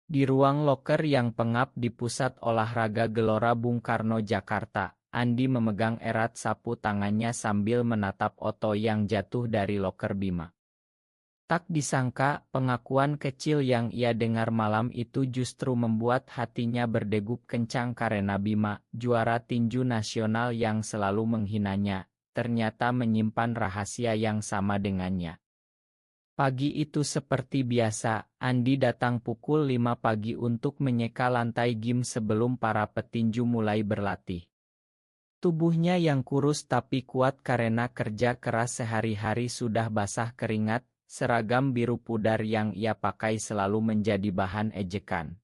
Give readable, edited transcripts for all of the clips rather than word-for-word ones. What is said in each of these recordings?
Di ruang loker yang pengap di Pusat Olahraga Gelora Bung Karno, Jakarta, Andi memegang erat sapu tangannya sambil menatap Otto yang jatuh dari loker Bima. Tak disangka, pengakuan kecil yang ia dengar malam itu justru membuat hatinya berdegup kencang karena Bima, juara tinju nasional yang selalu menghinanya, ternyata menyimpan rahasia yang sama dengannya. Pagi itu seperti biasa, Andi datang pukul 5 pagi untuk menyeka lantai gym sebelum para petinju mulai berlatih. Tubuhnya yang kurus tapi kuat karena kerja keras sehari-hari sudah basah keringat, seragam biru pudar yang ia pakai selalu menjadi bahan ejekan.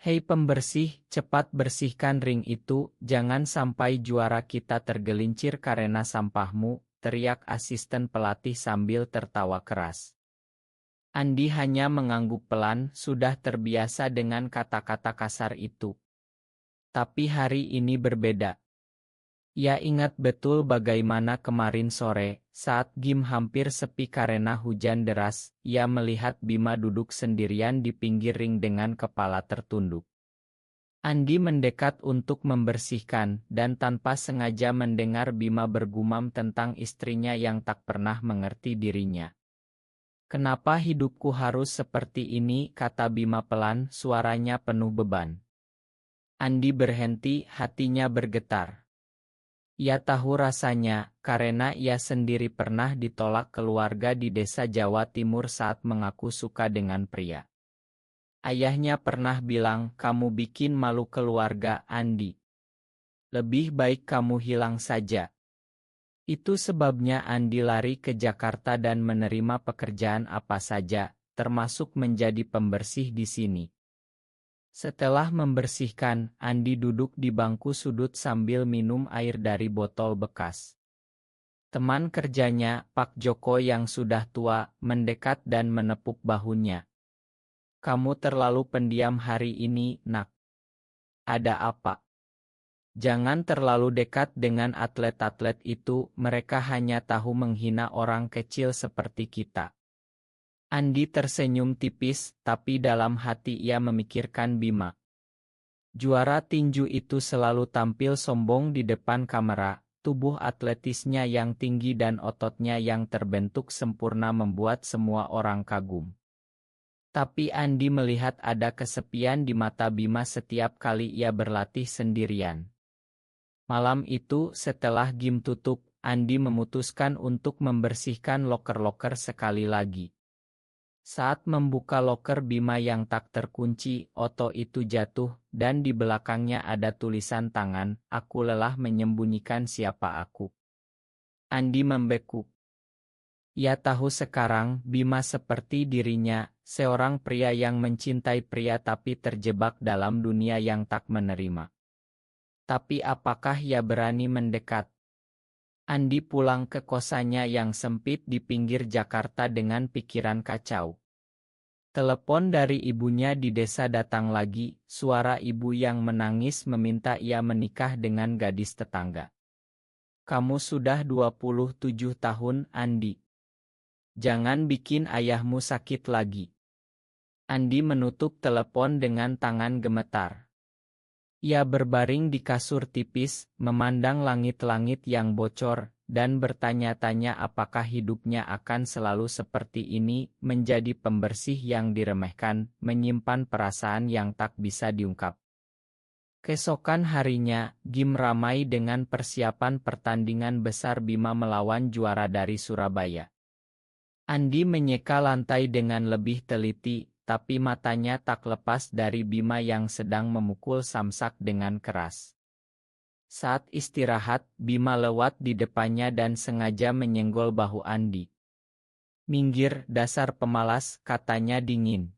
"Hei pembersih, cepat bersihkan ring itu, jangan sampai juara kita tergelincir karena sampahmu," teriak asisten pelatih sambil tertawa keras. Andi hanya mengangguk pelan, sudah terbiasa dengan kata-kata kasar itu. Tapi hari ini berbeda. Ia ingat betul bagaimana kemarin sore, saat gym hampir sepi karena hujan deras, ia melihat Bima duduk sendirian di pinggir ring dengan kepala tertunduk. Andi mendekat untuk membersihkan, dan tanpa sengaja mendengar Bima bergumam tentang istrinya yang tak pernah mengerti dirinya. "Kenapa hidupku harus seperti ini?" kata Bima pelan, suaranya penuh beban. Andi berhenti, hatinya bergetar. Ia tahu rasanya, karena ia sendiri pernah ditolak keluarga di desa Jawa Timur saat mengaku suka dengan pria. Ayahnya pernah bilang, "Kamu bikin malu keluarga, Andi. Lebih baik kamu hilang saja." Itu sebabnya Andi lari ke Jakarta dan menerima pekerjaan apa saja, termasuk menjadi pembersih di sini. Setelah membersihkan, Andi duduk di bangku sudut sambil minum air dari botol bekas. Teman kerjanya, Pak Joko yang sudah tua, mendekat dan menepuk bahunya. "Kamu terlalu pendiam hari ini, Nak. Ada apa? Jangan terlalu dekat dengan atlet-atlet itu, mereka hanya tahu menghina orang kecil seperti kita." Andi tersenyum tipis, tapi dalam hati ia memikirkan Bima. Juara tinju itu selalu tampil sombong di depan kamera, tubuh atletisnya yang tinggi dan ototnya yang terbentuk sempurna membuat semua orang kagum. Tapi Andi melihat ada kesepian di mata Bima setiap kali ia berlatih sendirian. Malam itu, setelah gym tutup, Andi memutuskan untuk membersihkan loker-loker sekali lagi. Saat membuka loker Bima yang tak terkunci, Otto itu jatuh, dan di belakangnya ada tulisan tangan, "Aku lelah menyembunyikan siapa aku." Andi membekuk. Ia tahu sekarang, Bima seperti dirinya, seorang pria yang mencintai pria tapi terjebak dalam dunia yang tak menerima. Tapi apakah ia berani mendekat? Andi pulang ke kosannya yang sempit di pinggir Jakarta dengan pikiran kacau. Telepon dari ibunya di desa datang lagi, suara ibu yang menangis meminta ia menikah dengan gadis tetangga. "Kamu sudah 27 tahun, Andi. Jangan bikin ayahmu sakit lagi." Andi menutup telepon dengan tangan gemetar. Ia berbaring di kasur tipis, memandang langit-langit yang bocor, dan bertanya-tanya apakah hidupnya akan selalu seperti ini, menjadi pembersih yang diremehkan, menyimpan perasaan yang tak bisa diungkap. Keesokan harinya, gym ramai dengan persiapan pertandingan besar Bima melawan juara dari Surabaya. Andi menyeka lantai dengan lebih teliti, tapi matanya tak lepas dari Bima yang sedang memukul samsak dengan keras. Saat istirahat, Bima lewat di depannya dan sengaja menyenggol bahu Andi. "Minggir, dasar pemalas," katanya dingin.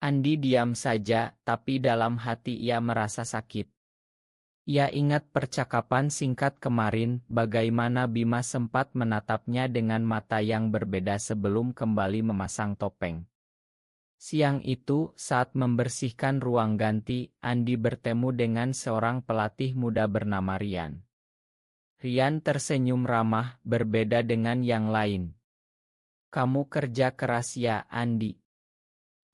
Andi diam saja, tapi dalam hati ia merasa sakit. Ia ingat percakapan singkat kemarin, bagaimana Bima sempat menatapnya dengan mata yang berbeda sebelum kembali memasang topeng. Siang itu, saat membersihkan ruang ganti, Andi bertemu dengan seorang pelatih muda bernama Rian. Rian tersenyum ramah, berbeda dengan yang lain. "Kamu kerja keras ya, Andi.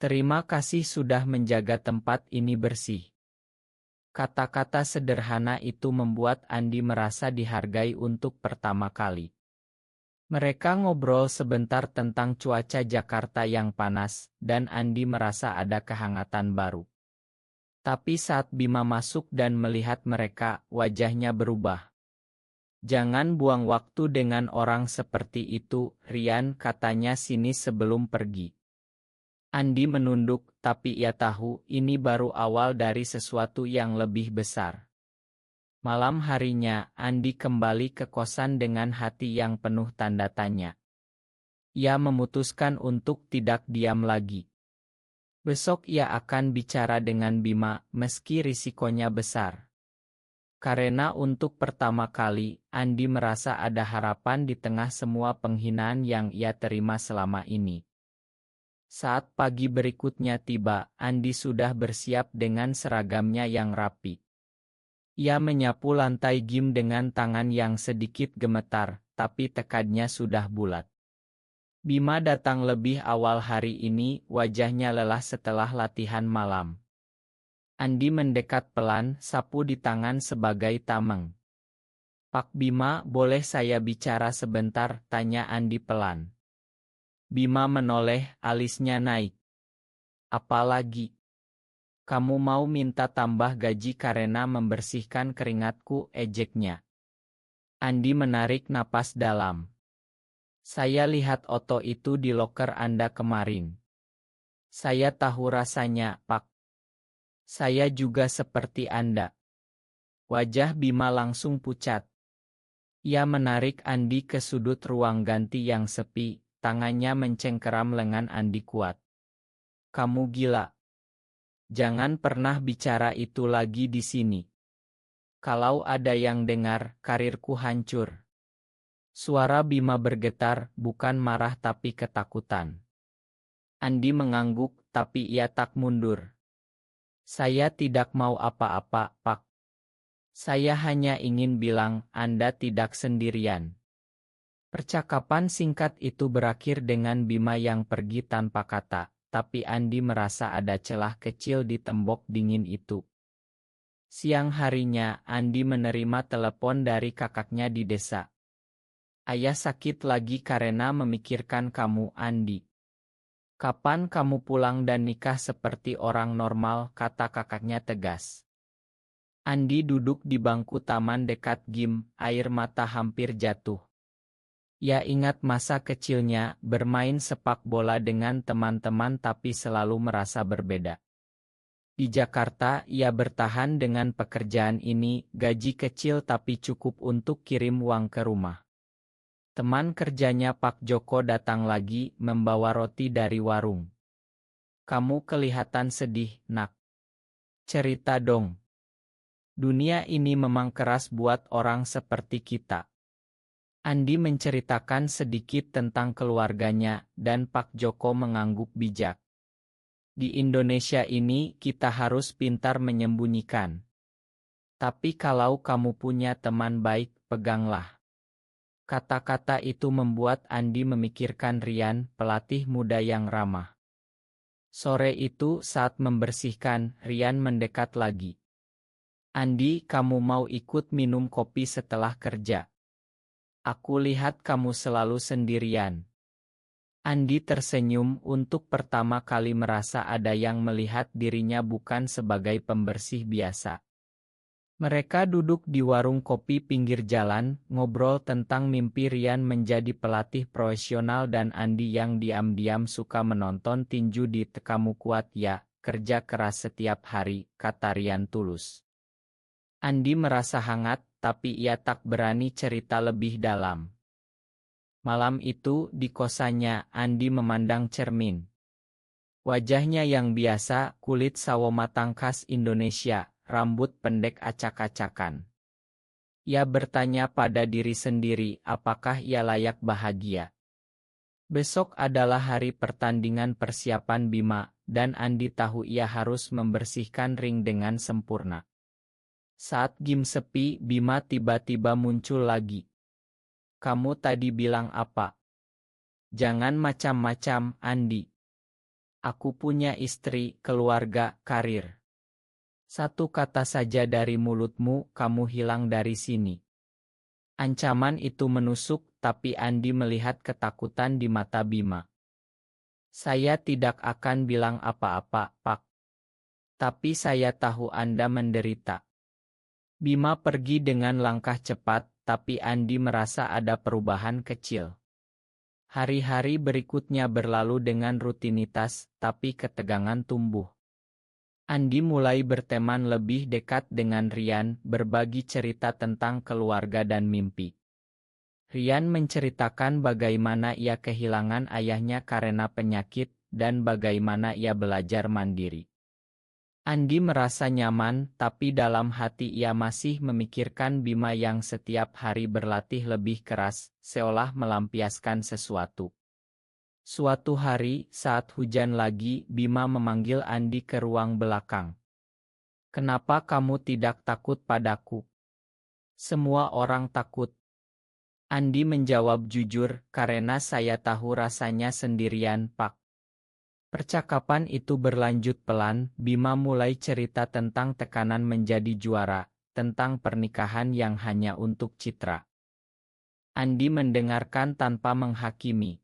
Terima kasih sudah menjaga tempat ini bersih. Kata-kata sederhana itu membuat Andi merasa dihargai untuk pertama kali. Mereka ngobrol sebentar tentang cuaca Jakarta yang panas, dan Andi merasa ada kehangatan baru. Tapi saat Bima masuk dan melihat mereka, wajahnya berubah. Jangan buang waktu dengan orang seperti itu, Rian, katanya sinis sebelum pergi. Andi menunduk, tapi ia tahu ini baru awal dari sesuatu yang lebih besar. Malam harinya, Andi kembali ke kosan dengan hati yang penuh tanda tanya. Ia memutuskan untuk tidak diam lagi. Besok ia akan bicara dengan Bima, meski risikonya besar. Karena untuk pertama kali, Andi merasa ada harapan di tengah semua penghinaan yang ia terima selama ini. Saat pagi berikutnya tiba, Andi sudah bersiap dengan seragamnya yang rapi. Ia menyapu lantai gym dengan tangan yang sedikit gemetar, tapi tekadnya sudah bulat. Bima datang lebih awal hari ini, wajahnya lelah setelah latihan malam. Andi mendekat pelan, sapu di tangan sebagai tameng. "Pak Bima, boleh saya bicara sebentar?" tanya Andi pelan. Bima menoleh, alisnya naik. "Apalagi? Kamu mau minta tambah gaji karena membersihkan keringatku?" ejeknya. Andi menarik napas dalam. "Saya lihat Oto itu di loker Anda kemarin. Saya tahu rasanya, Pak. Saya juga seperti Anda." Wajah Bima langsung pucat. Ia menarik Andi ke sudut ruang ganti yang sepi, tangannya mencengkeram lengan Andi kuat. "Kamu gila. Jangan pernah bicara itu lagi di sini. Kalau ada yang dengar, karirku hancur." Suara Bima bergetar, bukan marah tapi ketakutan. Andi mengangguk, tapi ia tak mundur. "Saya tidak mau apa-apa, Pak. Saya hanya ingin bilang, Anda tidak sendirian." Percakapan singkat itu berakhir dengan Bima yang pergi tanpa kata, tapi Andi merasa ada celah kecil di tembok dingin itu. Siang harinya, Andi menerima telepon dari kakaknya di desa. "Ayah sakit lagi karena memikirkan kamu, Andi. Kapan kamu pulang dan nikah seperti orang normal?" kata kakaknya tegas. Andi duduk di bangku taman dekat gym, air mata hampir jatuh. Ia ingat masa kecilnya, bermain sepak bola dengan teman-teman tapi selalu merasa berbeda. Di Jakarta, ia bertahan dengan pekerjaan ini, gaji kecil tapi cukup untuk kirim uang ke rumah. Teman kerjanya Pak Joko datang lagi, membawa roti dari warung. "Kamu kelihatan sedih, Nak. Cerita dong. Dunia ini memang keras buat orang seperti kita." Andi menceritakan sedikit tentang keluarganya, dan Pak Joko mengangguk bijak. "Di Indonesia ini, kita harus pintar menyembunyikan. Tapi kalau kamu punya teman baik, peganglah." Kata-kata itu membuat Andi memikirkan Rian, pelatih muda yang ramah. Sore itu, saat membersihkan, Rian mendekat lagi. "Andi, kamu mau ikut minum kopi setelah kerja? Aku lihat kamu selalu sendirian." Andi tersenyum, untuk pertama kali merasa ada yang melihat dirinya bukan sebagai pembersih biasa. Mereka duduk di warung kopi pinggir jalan, ngobrol tentang mimpi Rian menjadi pelatih profesional dan Andi yang diam-diam suka menonton tinju di "Kamu kuat ya, kerja keras setiap hari," kata Rian tulus. Andi merasa hangat, tapi ia tak berani cerita lebih dalam. Malam itu, di kosannya, Andi memandang cermin. Wajahnya yang biasa, kulit sawo matang khas Indonesia, rambut pendek acak-acakan. Ia bertanya pada diri sendiri, apakah ia layak bahagia. Besok adalah hari pertandingan persiapan Bima, dan Andi tahu ia harus membersihkan ring dengan sempurna. Saat gym sepi, Bima tiba-tiba muncul lagi. "Kamu tadi bilang apa? Jangan macam-macam, Andi. Aku punya istri, keluarga, karir. Satu kata saja dari mulutmu, kamu hilang dari sini. Ancaman itu menusuk, tapi Andi melihat ketakutan di mata Bima. Saya tidak akan bilang apa-apa, Pak. Tapi saya tahu Anda menderita. Bima pergi dengan langkah cepat, tapi Andi merasa ada perubahan kecil. Hari-hari berikutnya berlalu dengan rutinitas, tapi ketegangan tumbuh. Andi mulai berteman lebih dekat dengan Rian, berbagi cerita tentang keluarga dan mimpi. Rian menceritakan bagaimana ia kehilangan ayahnya karena penyakit, dan bagaimana ia belajar mandiri. Andi merasa nyaman, tapi dalam hati ia masih memikirkan Bima yang setiap hari berlatih lebih keras, seolah melampiaskan sesuatu. Suatu hari, saat hujan lagi, Bima memanggil Andi ke ruang belakang. "Kenapa kamu tidak takut padaku? Semua orang takut." Andi menjawab jujur, "Karena saya tahu rasanya sendirian, Pak." Percakapan itu berlanjut pelan, Bima mulai cerita tentang tekanan menjadi juara, tentang pernikahan yang hanya untuk citra. Andi mendengarkan tanpa menghakimi.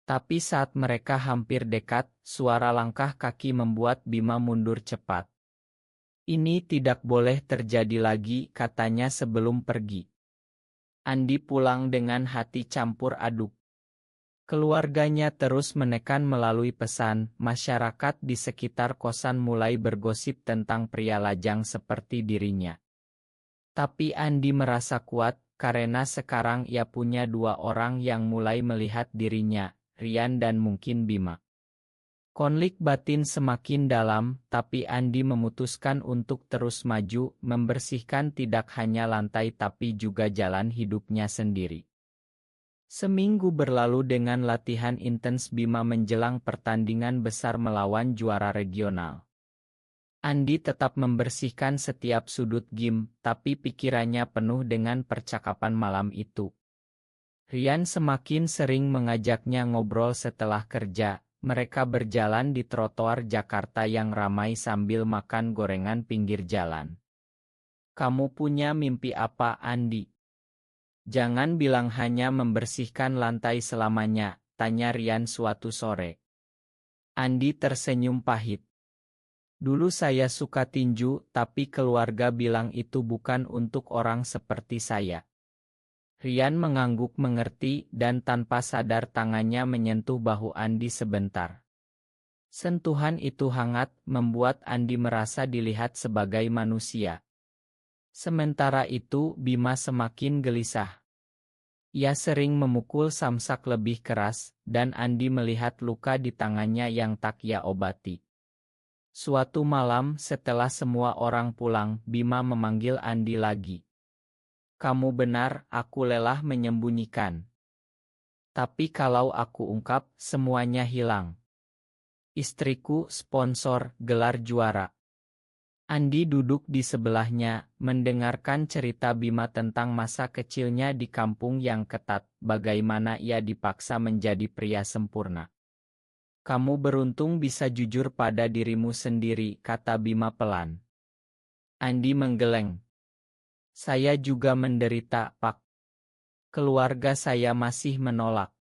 Tapi saat mereka hampir dekat, suara langkah kaki membuat Bima mundur cepat. "Ini tidak boleh terjadi lagi," katanya sebelum pergi. Andi pulang dengan hati campur aduk. Keluarganya terus menekan melalui pesan, masyarakat di sekitar kosan mulai bergosip tentang pria lajang seperti dirinya. Tapi Andi merasa kuat, karena sekarang ia punya dua orang yang mulai melihat dirinya, Rian dan mungkin Bima. Konflik batin semakin dalam, tapi Andi memutuskan untuk terus maju, membersihkan tidak hanya lantai tapi juga jalan hidupnya sendiri. Seminggu berlalu dengan latihan intens Bima menjelang pertandingan besar melawan juara regional. Andi tetap membersihkan setiap sudut game, tapi pikirannya penuh dengan percakapan malam itu. Rian semakin sering mengajaknya ngobrol setelah kerja, mereka berjalan di trotoar Jakarta yang ramai sambil makan gorengan pinggir jalan. "Kamu punya mimpi apa, Andi? Jangan bilang hanya membersihkan lantai selamanya," tanya Rian suatu sore. Andi tersenyum pahit. "Dulu saya suka tinju, tapi keluarga bilang itu bukan untuk orang seperti saya." Rian mengangguk mengerti, dan tanpa sadar tangannya menyentuh bahu Andi sebentar. Sentuhan itu hangat, membuat Andi merasa dilihat sebagai manusia. Sementara itu, Bima semakin gelisah. Ia sering memukul samsak lebih keras, dan Andi melihat luka di tangannya yang tak ia obati. Suatu malam, setelah semua orang pulang, Bima memanggil Andi lagi. "Kamu benar, aku lelah menyembunyikan. Tapi kalau aku ungkap, semuanya hilang. Istriku, sponsor, gelar juara." Andi duduk di sebelahnya, mendengarkan cerita Bima tentang masa kecilnya di kampung yang ketat, bagaimana ia dipaksa menjadi pria sempurna. "Kamu beruntung bisa jujur pada dirimu sendiri," kata Bima pelan. Andi menggeleng. "Saya juga menderita, Pak. Keluarga saya masih menolak."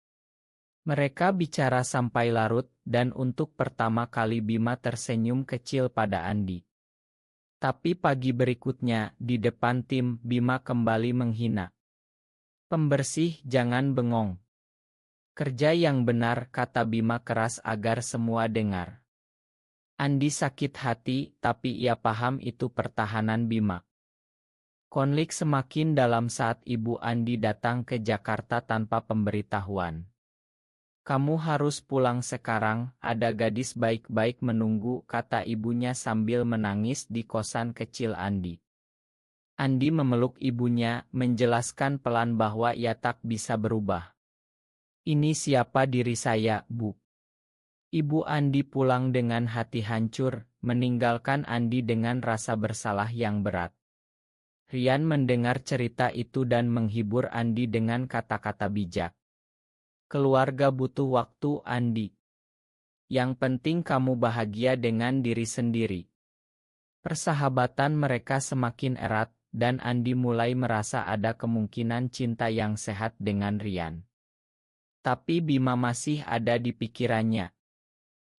Mereka bicara sampai larut, dan untuk pertama kali Bima tersenyum kecil pada Andi. Tapi pagi berikutnya, di depan tim, Bima kembali menghina. "Pembersih, jangan bengong. Kerja yang benar," kata Bima keras agar semua dengar. Andi sakit hati, tapi ia paham itu pertahanan Bima. Konflik semakin dalam saat ibu Andi datang ke Jakarta tanpa pemberitahuan. "Kamu harus pulang sekarang, ada gadis baik-baik menunggu," kata ibunya sambil menangis di kosan kecil Andi. Andi memeluk ibunya, menjelaskan pelan bahwa ia tak bisa berubah. "Ini siapa diri saya, Bu?" Ibu Andi pulang dengan hati hancur, meninggalkan Andi dengan rasa bersalah yang berat. Rian mendengar cerita itu dan menghibur Andi dengan kata-kata bijak. "Keluarga butuh waktu, Andi. Yang penting kamu bahagia dengan diri sendiri. Persahabatan mereka semakin erat, dan Andi mulai merasa ada kemungkinan cinta yang sehat dengan Rian. Tapi Bima masih ada di pikirannya.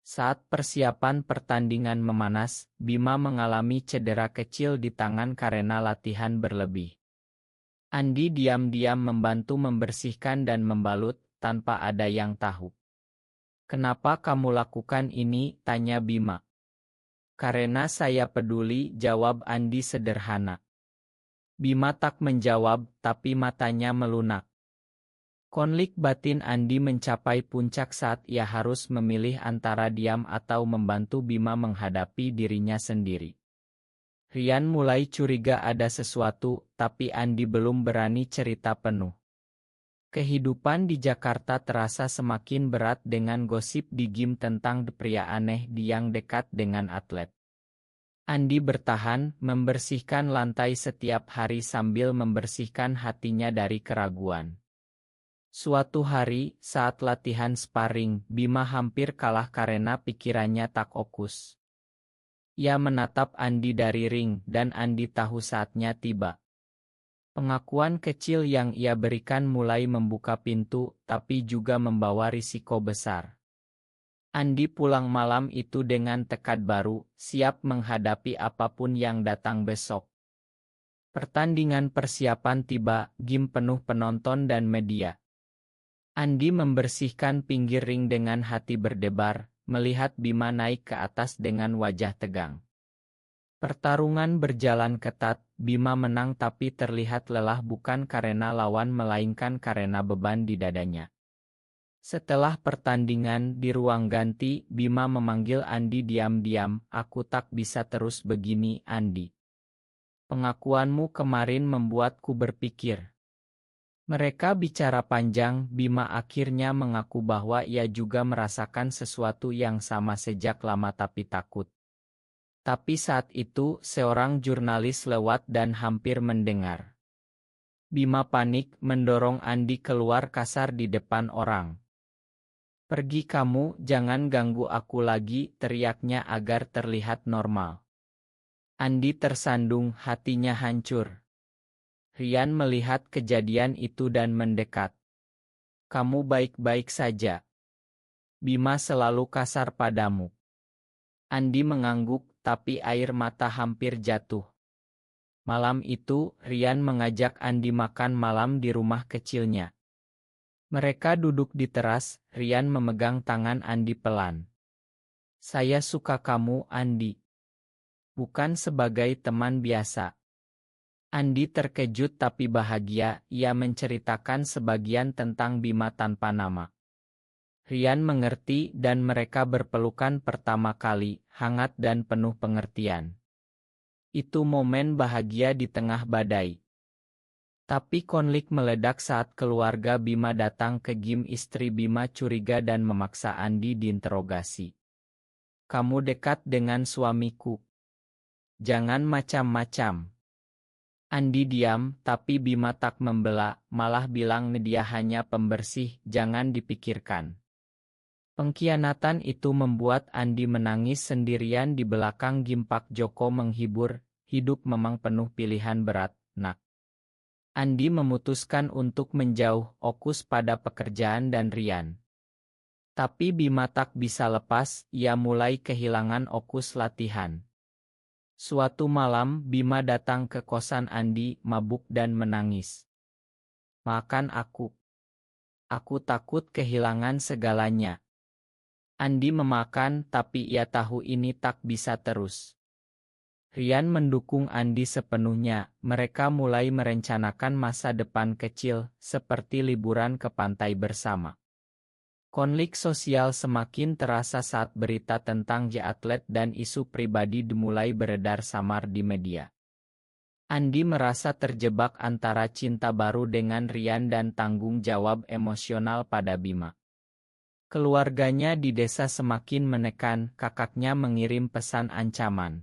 Saat persiapan pertandingan memanas, Bima mengalami cedera kecil di tangan karena latihan berlebih. Andi diam-diam membantu membersihkan dan membalut, tanpa ada yang tahu. "Kenapa kamu lakukan ini?" tanya Bima. "Karena saya peduli," jawab Andi sederhana. Bima tak menjawab, tapi matanya melunak. Konflik batin Andi mencapai puncak saat ia harus memilih antara diam atau membantu Bima menghadapi dirinya sendiri. Rian mulai curiga ada sesuatu, tapi Andi belum berani cerita penuh. Kehidupan di Jakarta terasa semakin berat dengan gosip di game tentang pria aneh yang dekat dengan atlet. Andi bertahan, membersihkan lantai setiap hari sambil membersihkan hatinya dari keraguan. Suatu hari, saat latihan sparring, Bima hampir kalah karena pikirannya tak fokus. Ia menatap Andi dari ring, dan Andi tahu saatnya tiba. Pengakuan kecil yang ia berikan mulai membuka pintu, tapi juga membawa risiko besar. Andi pulang malam itu dengan tekad baru, siap menghadapi apapun yang datang besok. Pertandingan persiapan tiba, game penuh penonton dan media. Andi membersihkan pinggir ring dengan hati berdebar, melihat Bima naik ke atas dengan wajah tegang. Pertarungan berjalan ketat, Bima menang tapi terlihat lelah bukan karena lawan melainkan karena beban di dadanya. Setelah pertandingan di ruang ganti, Bima memanggil Andi diam-diam. "Aku tak bisa terus begini, Andi. Pengakuanmu kemarin membuatku berpikir." Mereka bicara panjang, Bima akhirnya mengaku bahwa ia juga merasakan sesuatu yang sama sejak lama tapi takut. Tapi saat itu, seorang jurnalis lewat dan hampir mendengar. Bima panik, mendorong Andi keluar kasar di depan orang. "Pergi kamu, jangan ganggu aku lagi," teriaknya agar terlihat normal. Andi tersandung, hatinya hancur. Rian melihat kejadian itu dan mendekat. "Kamu baik-baik saja? Bima selalu kasar padamu." Andi mengangguk, tapi air mata hampir jatuh. Malam itu, Rian mengajak Andi makan malam di rumah kecilnya. Mereka duduk di teras, Rian memegang tangan Andi pelan. "Saya suka kamu, Andi. Bukan sebagai teman biasa." Andi terkejut tapi bahagia, ia menceritakan sebagian tentang Bima tanpa nama. Rian mengerti dan mereka berpelukan pertama kali, hangat dan penuh pengertian. Itu momen bahagia di tengah badai. Tapi konflik meledak saat keluarga Bima datang ke game. Istri Bima curiga dan memaksa Andi diinterogasi. "Kamu dekat dengan suamiku. Jangan macam-macam." Andi diam, tapi Bima tak membela, malah bilang dia hanya pembersih, jangan dipikirkan. Pengkhianatan itu membuat Andi menangis sendirian di belakang game. Pak Joko menghibur, "Hidup memang penuh pilihan berat, nak." Andi memutuskan untuk menjauh, fokus pada pekerjaan dan Rian. Tapi Bima tak bisa lepas, ia mulai kehilangan fokus latihan. Suatu malam, Bima datang ke kosan Andi, mabuk dan menangis. "Makan aku. Aku takut kehilangan segalanya." Andi memakan, tapi ia tahu ini tak bisa terus. Rian mendukung Andi sepenuhnya, mereka mulai merencanakan masa depan kecil, seperti liburan ke pantai bersama. Konflik sosial semakin terasa saat berita tentang atlet dan isu pribadi dimulai beredar samar di media. Andi merasa terjebak antara cinta baru dengan Rian dan tanggung jawab emosional pada Bima. Keluarganya di desa semakin menekan, kakaknya mengirim pesan ancaman.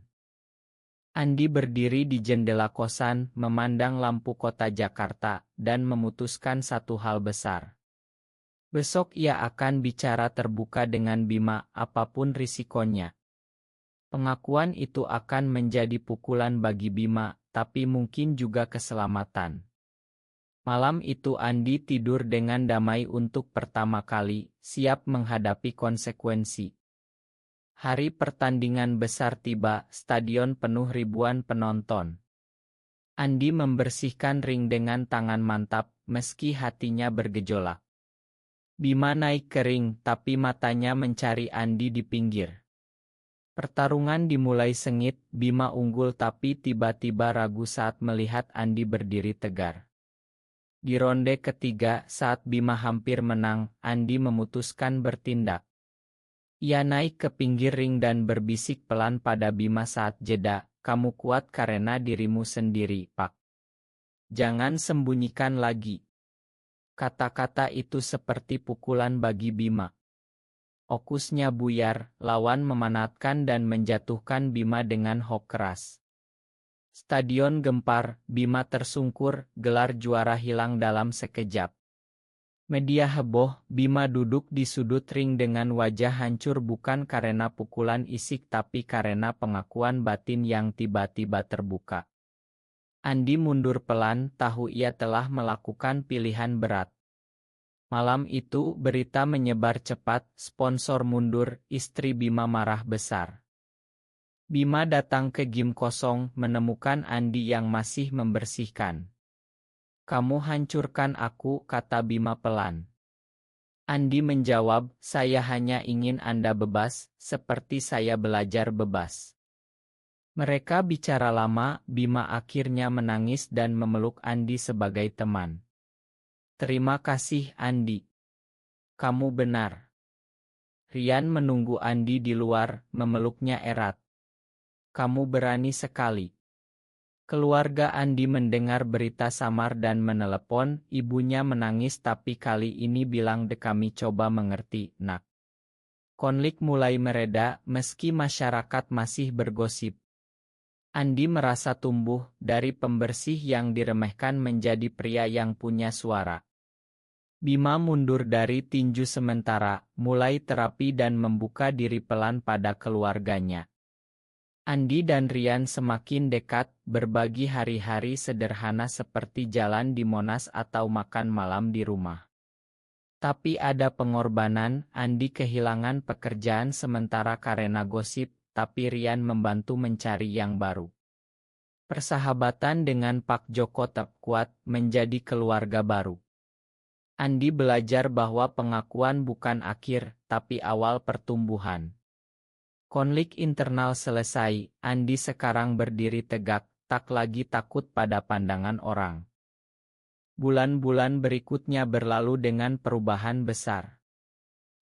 Andi berdiri di jendela kosan, memandang lampu kota Jakarta, dan memutuskan satu hal besar. Besok ia akan bicara terbuka dengan Bima, apapun risikonya. Pengakuan itu akan menjadi pukulan bagi Bima, tapi mungkin juga keselamatan. Malam itu Andi tidur dengan damai untuk pertama kali, siap menghadapi konsekuensi. Hari pertandingan besar tiba, stadion penuh ribuan penonton. Andi membersihkan ring dengan tangan mantap, meski hatinya bergejolak. Bima naik ke ring, tapi matanya mencari Andi di pinggir. Pertarungan dimulai sengit, Bima unggul tapi tiba-tiba ragu saat melihat Andi berdiri tegar. Di ronde ketiga, saat Bima hampir menang, Andi memutuskan bertindak. Ia naik ke pinggir ring dan berbisik pelan pada Bima saat jeda, "Kamu kuat karena dirimu sendiri, Pak. Jangan sembunyikan lagi." Kata-kata itu seperti pukulan bagi Bima. Fokusnya buyar, lawan memanatkan dan menjatuhkan Bima dengan hok keras. Stadion gempar, Bima tersungkur, gelar juara hilang dalam sekejap. Media heboh, Bima duduk di sudut ring dengan wajah hancur bukan karena pukulan isik tapi karena pengakuan batin yang tiba-tiba terbuka. Andi mundur pelan, tahu ia telah melakukan pilihan berat. Malam itu berita menyebar cepat, sponsor mundur, istri Bima marah besar. Bima datang ke gym kosong, menemukan Andi yang masih membersihkan. "Kamu hancurkan aku," kata Bima pelan. Andi menjawab, "Saya hanya ingin Anda bebas, seperti saya belajar bebas." Mereka bicara lama, Bima akhirnya menangis dan memeluk Andi sebagai teman. "Terima kasih Andi. Kamu benar." Rian menunggu Andi di luar, memeluknya erat. "Kamu berani sekali." Keluarga Andi mendengar berita samar dan menelepon, ibunya menangis tapi kali ini bilang, "Kami coba mengerti, Nak." Konflik mulai mereda, meski masyarakat masih bergosip. Andi merasa tumbuh, dari pembersih yang diremehkan menjadi pria yang punya suara. Bima mundur dari tinju sementara, mulai terapi dan membuka diri pelan pada keluarganya. Andi dan Rian semakin dekat, berbagi hari-hari sederhana seperti jalan di Monas atau makan malam di rumah. Tapi ada pengorbanan, Andi kehilangan pekerjaan sementara karena gosip, tapi Rian membantu mencari yang baru. Persahabatan dengan Pak Joko tetap kuat, menjadi keluarga baru. Andi belajar bahwa pengakuan bukan akhir, tapi awal pertumbuhan. Konflik internal selesai, Andi sekarang berdiri tegak, tak lagi takut pada pandangan orang. Bulan-bulan berikutnya berlalu dengan perubahan besar.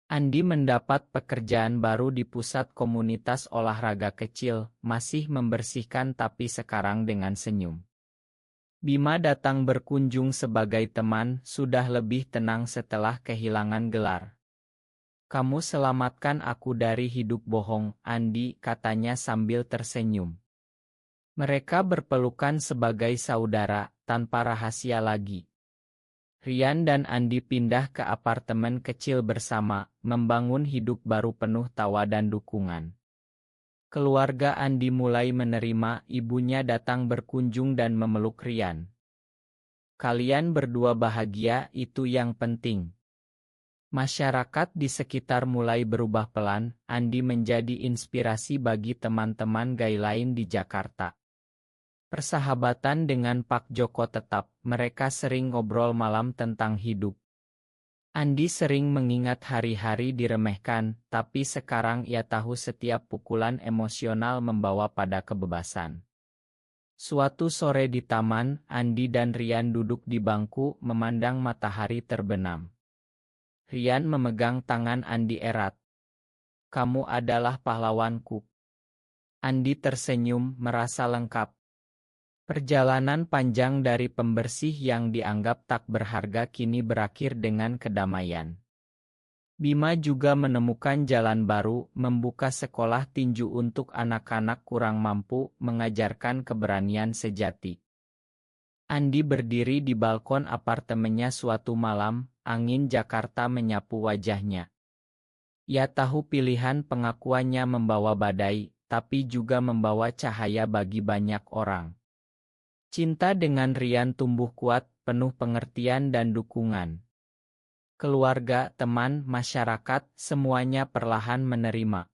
Andi mendapat pekerjaan baru di pusat komunitas olahraga kecil, masih membersihkan tapi sekarang dengan senyum. Bima datang berkunjung sebagai teman, sudah lebih tenang setelah kehilangan gelar. "Kamu selamatkan aku dari hidup bohong, Andi," katanya sambil tersenyum. Mereka berpelukan sebagai saudara, tanpa rahasia lagi. Rian dan Andi pindah ke apartemen kecil bersama, membangun hidup baru penuh tawa dan dukungan. Keluarga Andi mulai menerima, ibunya datang berkunjung dan memeluk Rian. "Kalian berdua bahagia, itu yang penting." Masyarakat di sekitar mulai berubah pelan, Andi menjadi inspirasi bagi teman-teman gay lain di Jakarta. Persahabatan dengan Pak Joko tetap, mereka sering ngobrol malam tentang hidup. Andi sering mengingat hari-hari diremehkan, tapi sekarang ia tahu setiap pukulan emosional membawa pada kebebasan. Suatu sore di taman, Andi dan Rian duduk di bangku, memandang matahari terbenam. Rian memegang tangan Andi erat. "Kamu adalah pahlawanku." Andi tersenyum, merasa lengkap. Perjalanan panjang dari pembersih yang dianggap tak berharga kini berakhir dengan kedamaian. Bima juga menemukan jalan baru, membuka sekolah tinju untuk anak-anak kurang mampu, mengajarkan keberanian sejati. Andi berdiri di balkon apartemennya suatu malam, angin Jakarta menyapu wajahnya. Ia tahu pilihan pengakuannya membawa badai, tapi juga membawa cahaya bagi banyak orang. Cinta dengan Rian tumbuh kuat, penuh pengertian dan dukungan. Keluarga, teman, masyarakat, semuanya perlahan menerima.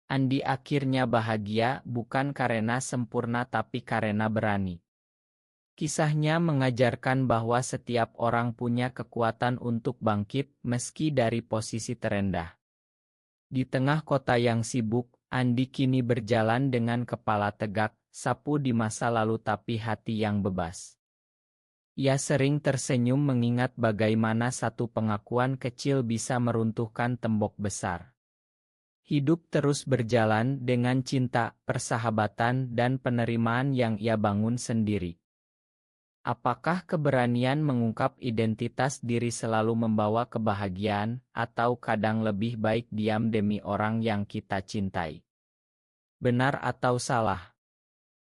Andi akhirnya bahagia bukan karena sempurna tapi karena berani. Kisahnya mengajarkan bahwa setiap orang punya kekuatan untuk bangkit meski dari posisi terendah. Di tengah kota yang sibuk, Andi kini berjalan dengan kepala tegak, sapu di masa lalu tapi hati yang bebas. Ia sering tersenyum mengingat bagaimana satu pengakuan kecil bisa meruntuhkan tembok besar. Hidup terus berjalan dengan cinta, persahabatan, dan penerimaan yang ia bangun sendiri. Apakah keberanian mengungkap identitas diri selalu membawa kebahagiaan, atau kadang lebih baik diam demi orang yang kita cintai? Benar atau salah?